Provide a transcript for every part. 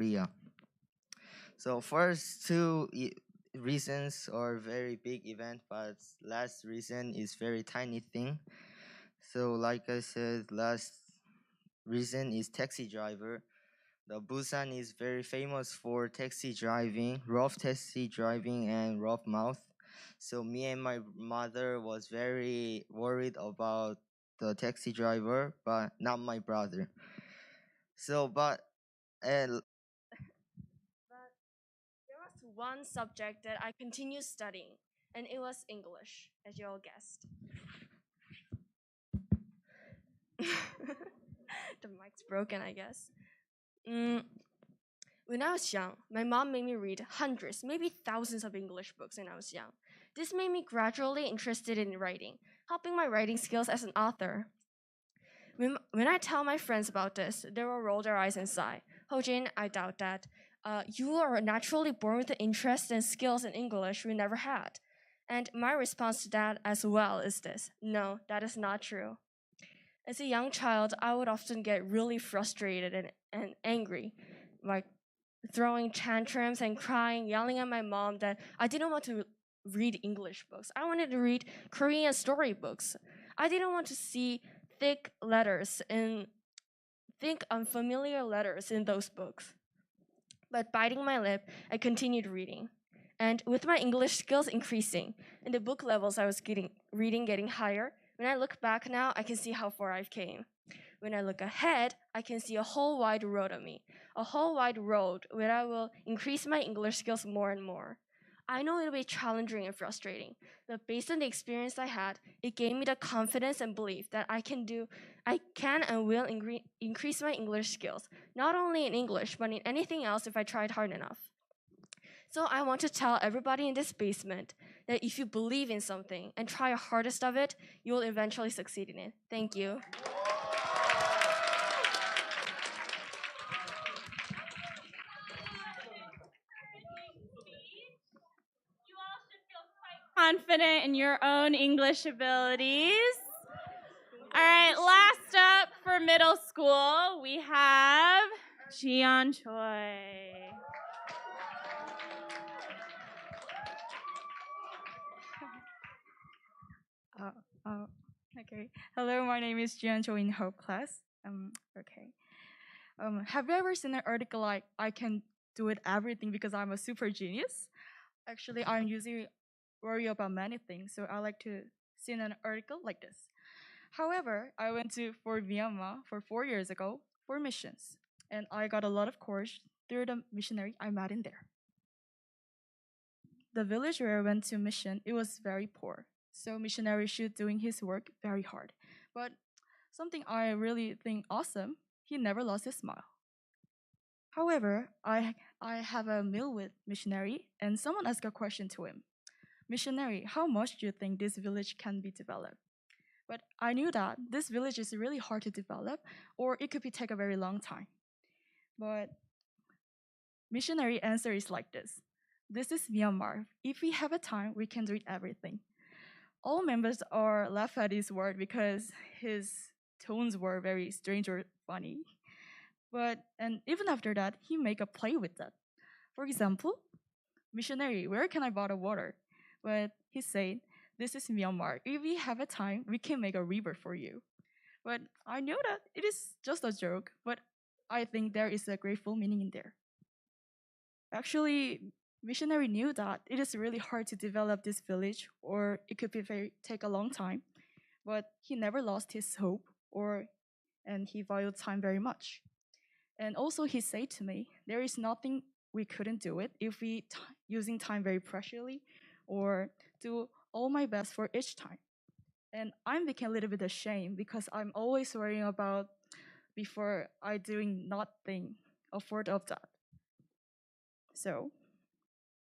Korea. So first reasons are very big event, but last reason is very tiny thing. So like I said, last reason is taxi driver. The Busan is very famous for taxi driving, rough taxi driving and rough mouth. So me and my mother was very worried about the taxi driver, but not my brother. So, uh, But there was one subject that I continued studying, and it was English, as you all guessed. The mic's broken, I guess. Mm, when I was young, my mom made me read hundreds, maybe thousands of English books when I was young. This made me gradually interested in writing, helping my writing skills as an author. When I tell my friends about this, they will roll their eyes and sigh. Hojin, I doubt that. You are naturally born with the interest and skills in English we never had. And my response to that as well is this: no, that is not true. As a young child, I would often get really frustrated and angry, like throwing tantrums and crying, yelling at my mom that I didn't want to read English books. I wanted to read Korean storybooks. I didn't want to see thick letters and think unfamiliar letters in those books. But biting my lip, I continued reading. And with my English skills increasing and the book levels I was getting higher, when I look back now, I can see how far I've came. When I look ahead, I can see a whole wide road of me, a whole wide road where I will increase my English skills more and more. I know it'll be challenging and frustrating, but based on the experience I had, it gave me the confidence and belief that I can and will increase my English skills, not only in English, but in anything else if I tried hard enough. So I want to tell everybody in this basement that if you believe in something and try your hardest of it, you will eventually succeed in it. Thank you. Confident in your own English abilities. All right, last up for middle school, we have Jian Choi. Oh, oh, okay. Hello, my name is Jian Choi in Hope class. Okay. Have you ever seen an article like "I can do it everything because I'm a super genius"? Actually, I'm usually worry about many things, so I like to see an article like this. However, I went to for Myanmar for 4 years ago for missions, and I got a lot of courage through the missionary I met in there. The village where I went to mission, it was very poor, so missionary should doing his work very hard. But something I really think awesome, he never lost his smile. However, I have a meal with missionary, and someone asked a question to him. Missionary, how much do you think this village can be developed? But I knew that this village is really hard to develop, or it could take a very long time. But missionary answer is like this. This is Myanmar. If we have a time, we can do it everything. All members are laugh at his word because his tones were very strange or funny. And even after that, he make a play with that. For example, missionary, where can I bottle water? But he said, this is Myanmar. If we have a time, we can make a river for you. But I know that it is just a joke, but I think there is a grateful meaning in there. Actually, missionary knew that it is really hard to develop this village, or it could take a long time. But he never lost his hope, and he valued time very much. And also, he said to me, there is nothing we couldn't do it if we using time very preciously, or do all my best for each time. And I'm became a little bit ashamed because I'm always worrying about before I doing nothing afford of that. So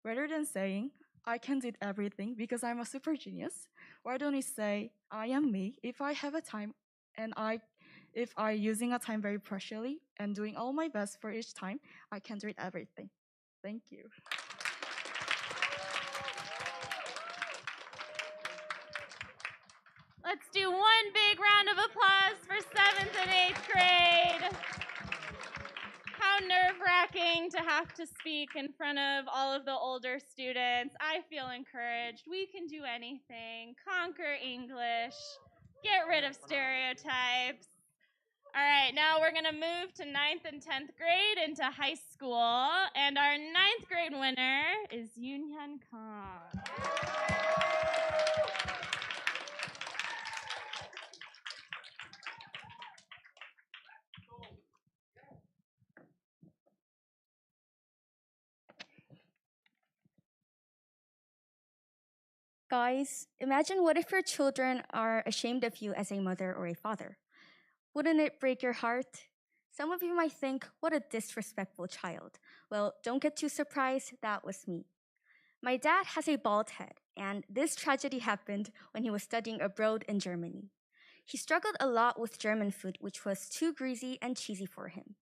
rather than saying I can do everything because I'm a super genius, why don't we say I am me if I have a time and if I using a time very preciously and doing all my best for each time, I can do everything. Thank you. Let's do one big round of applause for 7th and 8th grade. How nerve-wracking to have to speak in front of all of the older students, I feel encouraged. We can do anything. Conquer English. Get rid of stereotypes. All right, now we're going to move to 9th and 10th grade into high school. And our 9th grade winner is Yoonhyun Kang. Guys, imagine what if your children are ashamed of you as a mother or a father? Wouldn't it break your heart? Some of you might think, what a disrespectful child. Well, don't get too surprised, that was me. My dad has a bald head, and this tragedy happened when he was studying abroad in Germany. He struggled a lot with German food, which was too greasy and cheesy for him.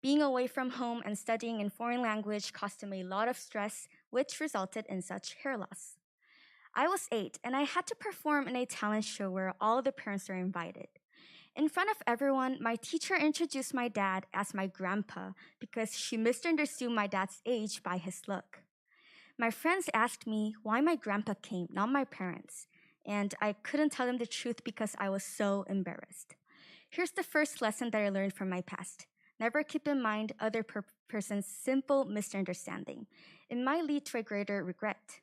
Being away from home and studying in foreign language caused him a lot of stress, which resulted in such hair loss. I was 8, and I had to perform in a talent show where all the parents were invited. In front of everyone, my teacher introduced my dad as my grandpa because she misunderstood my dad's age by his look. My friends asked me why my grandpa came, not my parents, and I couldn't tell them the truth because I was so embarrassed. Here's the first lesson that I learned from my past. Never keep in mind other person's simple misunderstanding. It might lead to a greater regret.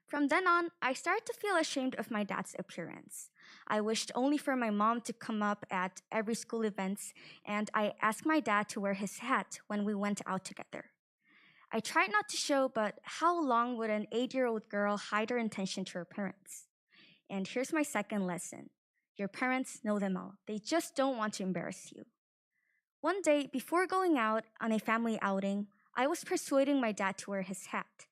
From then on, I started to feel ashamed of my dad's appearance. I wished only for my mom to come up at every school events, and I asked my dad to wear his hat when we went out together. I tried not to show, but how long would an 8-year-old girl hide her intention to her parents? And here's my second lesson. Your parents know them all. They just don't want to embarrass you. One day, before going out on a family outing, I was persuading my dad to wear his hat.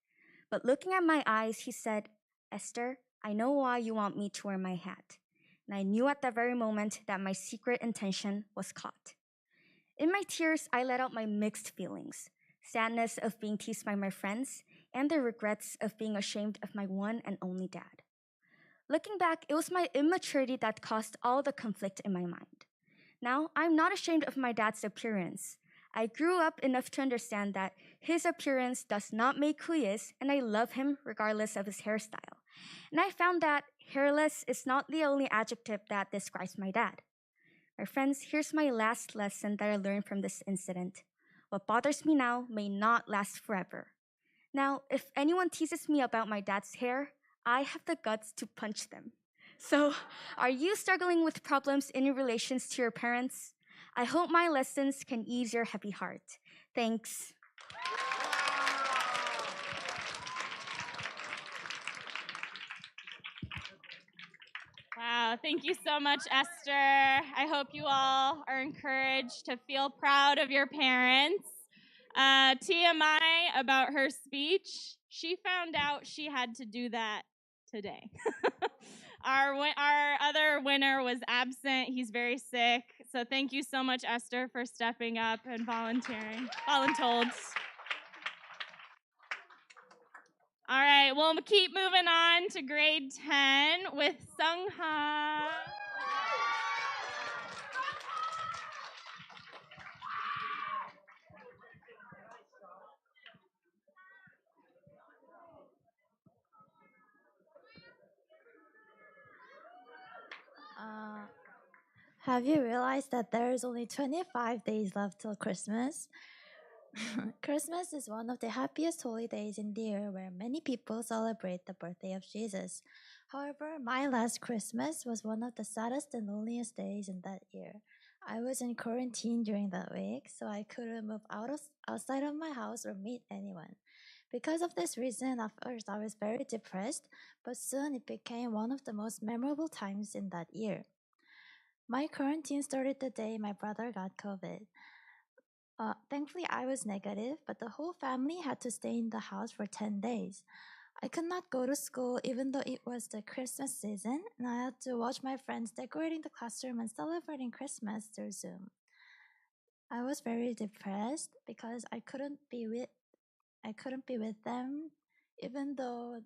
But looking at my eyes, he said, "Esther, I know why you want me to wear my hat." And I knew at that very moment that my secret intention was caught. In my tears, I let out my mixed feelings, sadness of being teased by my friends, and the regrets of being ashamed of my one and only dad. Looking back, it was my immaturity that caused all the conflict in my mind. Now, I'm not ashamed of my dad's appearance. I grew up enough to understand that his appearance does not make who he is, and I love him regardless of his hairstyle. And I found that hairless is not the only adjective that describes my dad. My friends, here's my last lesson that I learned from this incident. What bothers me now may not last forever. Now, if anyone teases me about my dad's hair, I have the guts to punch them. So, are you struggling with problems in your relations to your parents? I hope my lessons can ease your heavy heart. Thanks. Wow, thank you so much, Esther. I hope you all are encouraged to feel proud of your parents. TMI about her speech, she found out she had to do that today. Our other winner was absent. He's very sick. So thank you so much, Esther, for stepping up and volunteering. Voluntold. All right, we'll keep moving on to grade 10 with Sungha. Have you realized that there is only 25 days left till Christmas? Christmas is one of the happiest holidays in the year where many people celebrate the birthday of Jesus. However, my last Christmas was one of the saddest and loneliest days in that year. I was in quarantine during that week, so I couldn't move outside of my house or meet anyone. Because of this reason, at first I was very depressed, but soon it became one of the most memorable times in that year. My quarantine started the day my brother got COVID. Thankfully, I was negative, but the whole family had to stay in the house for 10 days. I could not go to school even though it was the Christmas season, and I had to watch my friends decorating the classroom and celebrating Christmas through Zoom. I was very depressed because I couldn't be with them, even though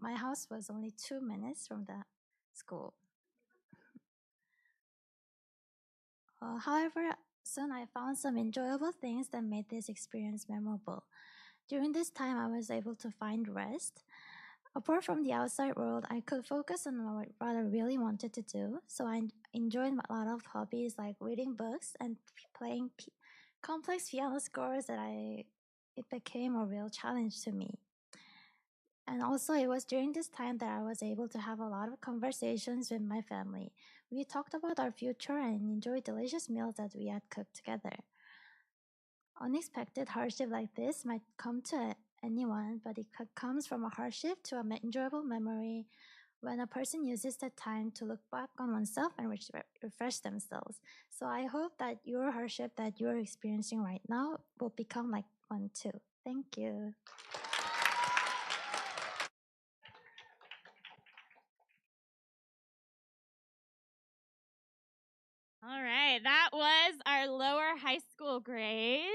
my house was only 2 minutes from the school. However, Soon I found some enjoyable things that made this experience memorable. During this time, I was able to find rest. Apart from the outside world, I could focus on what I really wanted to do. So I enjoyed a lot of hobbies like reading books and playing complex piano scores it became a real challenge to me. And also, it was during this time that I was able to have a lot of conversations with my family. We talked about our future and enjoyed delicious meals that we had cooked together. Unexpected hardship like this might come to anyone, but it comes from a hardship to an enjoyable memory when a person uses the time to look back on oneself and refresh themselves. So I hope that your hardship that you're experiencing right now will become like one too. Thank you. All right, that was our lower high school grades.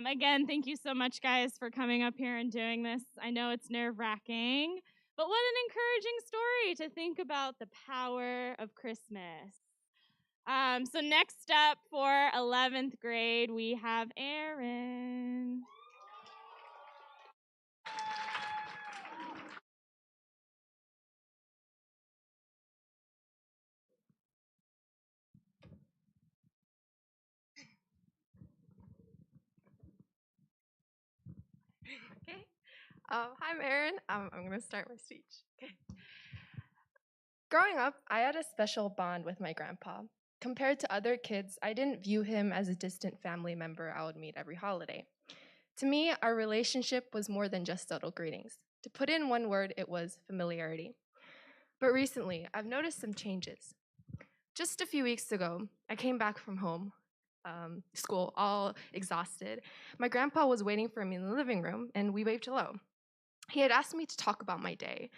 Again, thank you so much, guys, for coming up here and doing this. I know it's nerve-wracking, but what an encouraging story to think about the power of Christmas. So next up for 11th grade, we have Aaron. Okay. Hi, I'm Erin. I'm going to start my speech. Okay. Growing up, I had a special bond with my grandpa. Compared to other kids, I didn't view him as a distant family member I would meet every holiday. To me, our relationship was more than just subtle greetings. To put in one word, it was familiarity. But recently, I've noticed some changes. Just a few weeks ago, I came back from school, all exhausted. My grandpa was waiting for me in the living room, and we waved hello. He had asked me to talk about my day,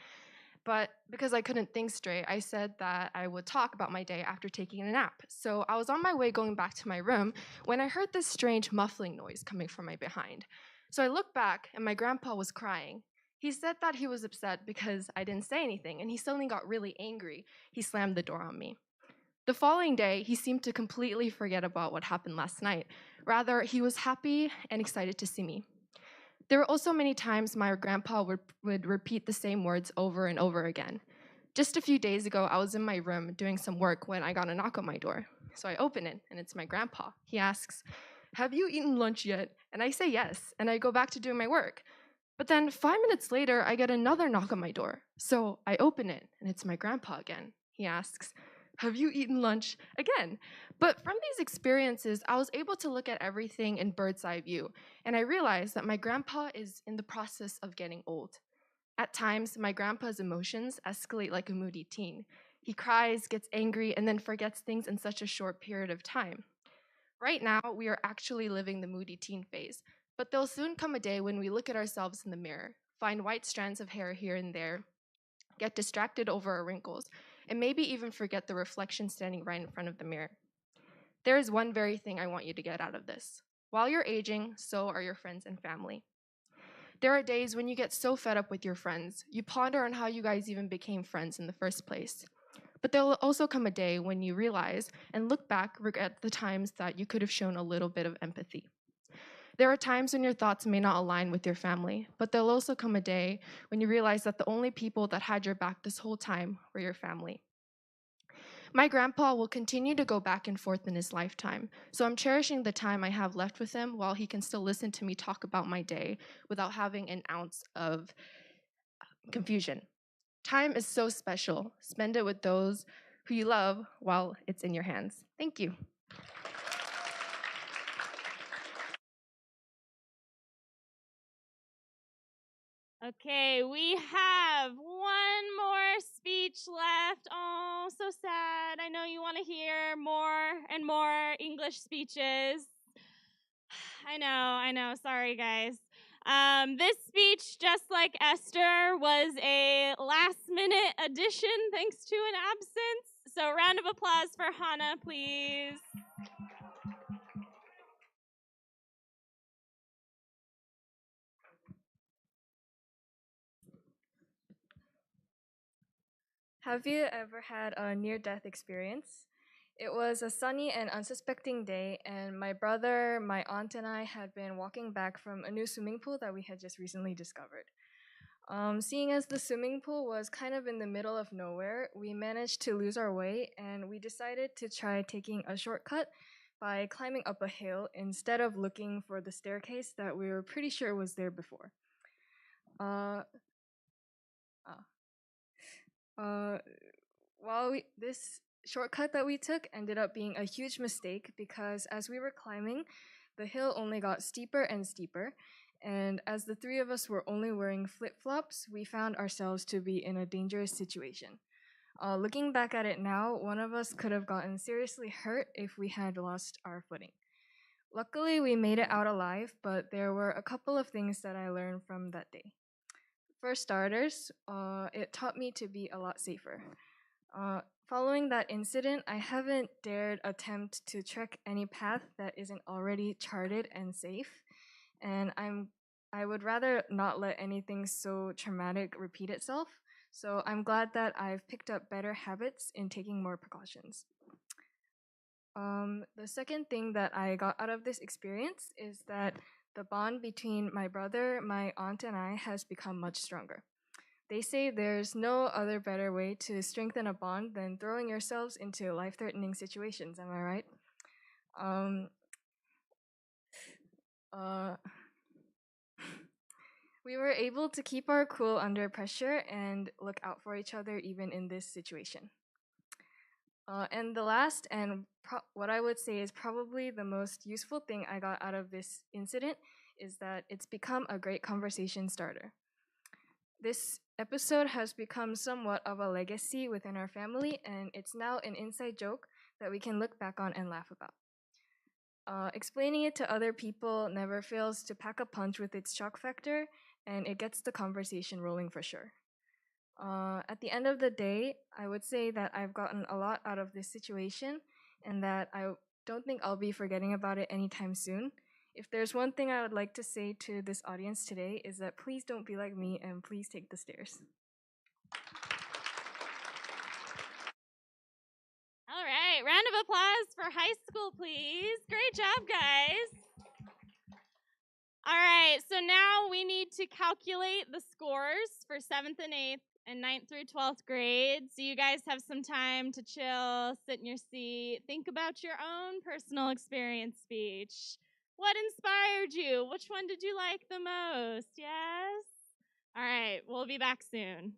but because I couldn't think straight, I said that I would talk about my day after taking a nap. So I was on my way going back to my room when I heard this strange muffling noise coming from my behind. So I looked back, and my grandpa was crying. He said that he was upset because I didn't say anything, and he suddenly got really angry. He slammed the door on me. The following day, he seemed to completely forget about what happened last night. Rather, he was happy and excited to see me. There were also many times my grandpa would repeat the same words over and over again. Just a few days ago, I was in my room doing some work when I got a knock on my door. So I open it, and it's my grandpa. He asks, "Have you eaten lunch yet?" And I say yes, and I go back to doing my work. But then 5 minutes later, I get another knock on my door. So I open it, and it's my grandpa again. He asks, "Have you eaten lunch?" Again. But from these experiences, I was able to look at everything in bird's eye view, and I realized that my grandpa is in the process of getting old. At times, my grandpa's emotions escalate like a moody teen. He cries, gets angry, and then forgets things in such a short period of time. Right now, we are actually living the moody teen phase, but there'll soon come a day when we look at ourselves in the mirror, find white strands of hair here and there, get distracted over our wrinkles, and maybe even forget the reflection standing right in front of the mirror. There is one very thing I want you to get out of this. While you're aging, so are your friends and family. There are days when you get so fed up with your friends, you ponder on how you guys even became friends in the first place. But there will also come a day when you realize and look back, regret the times that you could have shown a little bit of empathy. There are times when your thoughts may not align with your family, but there'll also come a day when you realize that the only people that had your back this whole time were your family. My grandpa will continue to go back and forth in his lifetime, so I'm cherishing the time I have left with him while he can still listen to me talk about my day without having an ounce of confusion. Time is so special. Spend it with those who you love while it's in your hands. Thank you. Okay, we have one more speech left. Oh, so sad. I know you want to hear more and more English speeches. I know. Sorry, guys. This speech, just like Esther, was a last-minute addition thanks to an absence. So, round of applause for Hannah, please. Have you ever had a near-death experience? It was a sunny and unsuspecting day, and my brother, my aunt, and I had been walking back from a new swimming pool that we had just recently discovered. Seeing as the swimming pool was kind of in the middle of nowhere, we managed to lose our way and we decided to try taking a shortcut by climbing up a hill instead of looking for the staircase that we were pretty sure was there before. Uh, uh, uh, this shortcut that we took ended up being a huge mistake because as we were climbing, the hill only got steeper and steeper. And as the three of us were only wearing flip-flops, we found ourselves to be in a dangerous situation. Looking back at it now, one of us could have gotten seriously hurt if we had lost our footing. Luckily, we made it out alive, but there were a couple of things that I learned from that day. For starters, it taught me to be a lot safer. Following that incident, I haven't dared attempt to trek any path that isn't already charted and safe, and I would rather not let anything so traumatic repeat itself. So I'm glad that I've picked up better habits in taking more precautions. The second thing that I got out of this experience is that the bond between my brother, my aunt, and I has become much stronger. They say there's no other better way to strengthen a bond than throwing yourselves into life-threatening situations. Am I right? We were able to keep our cool under pressure and look out for each other even in this situation. And the last and what I would say is probably the most useful thing I got out of this incident is that it's become a great conversation starter. This episode has become somewhat of a legacy within our family, and it's now an inside joke that we can look back on and laugh about. Explaining it to other people never fails to pack a punch with its shock factor, and it gets the conversation rolling for sure. At the end of the day, I would say that I've gotten a lot out of this situation and that I don't think I'll be forgetting about it anytime soon. If there's one thing I would like to say to this audience today is that please don't be like me and please take the stairs. All right, round of applause for high school, please. Great job, guys. All right, so now we need to calculate the scores for 7th and 8th and 9th through 12th grade. So you guys have some time to chill, sit in your seat, think about your own personal experience speech. What inspired you? Which one did you like the most? Yes? All right, we'll be back soon.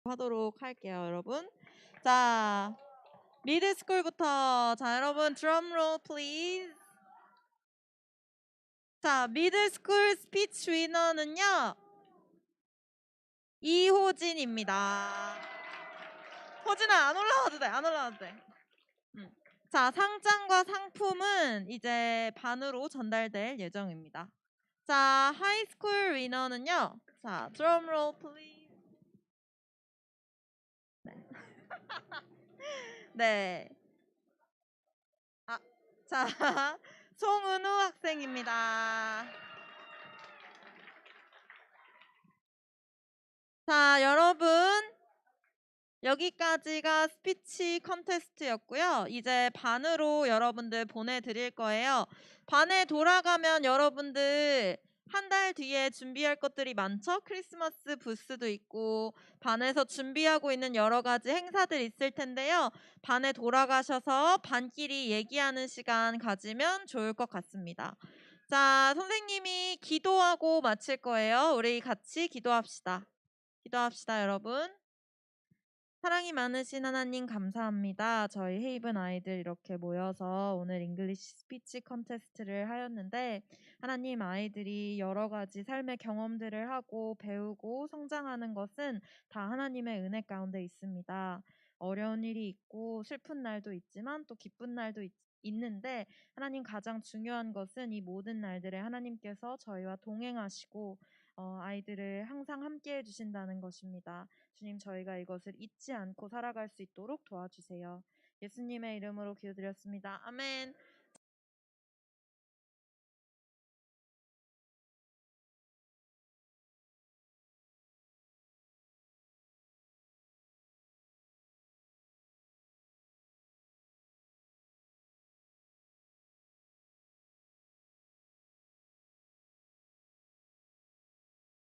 하도록 할게요, 여러분. 자, 미들스쿨부터. 자, 여러분 드럼롤 플리즈. 자, 미들스쿨 스피치 위너는요, 이호진입니다. 호진아, 안 올라와도 돼. 안 올라와도 돼. 자, 상장과 상품은 이제 반으로 전달될 예정입니다. 자, 하이스쿨 위너는요. 자, 드럼롤 플리즈. 네. 네. 자, 송은우 학생입니다. 자, 여러분, 여기까지가 스피치 컨테스트였고요. 이제 반으로 여러분들 보내드릴 거예요. 반에 돌아가면 여러분들 한 달 뒤에 준비할 것들이 많죠? 크리스마스 부스도 있고 반에서 준비하고 있는 여러 가지 행사들 있을 텐데요. 반에 돌아가셔서 반끼리 얘기하는 시간 가지면 좋을 것 같습니다. 자, 선생님이 기도하고 마칠 거예요. 우리 같이 기도합시다. 기도합시다, 여러분. 사랑이 많으신 하나님 감사합니다. 저희 헤이븐 아이들 이렇게 모여서 오늘 잉글리시 스피치 컨테스트를 하였는데 하나님, 아이들이 여러 가지 삶의 경험들을 하고 배우고 성장하는 것은 다 하나님의 은혜 가운데 있습니다. 어려운 일이 있고 슬픈 날도 있지만 또 기쁜 날도 있는데 하나님, 가장 중요한 것은 이 모든 날들에 하나님께서 저희와 동행하시고 아이들을 항상 함께 해주신다는 것입니다. 주님, 저희가 이것을 잊지 않고 살아갈 수 있도록 도와주세요. 예수님의 이름으로 기도드렸습니다. 아멘.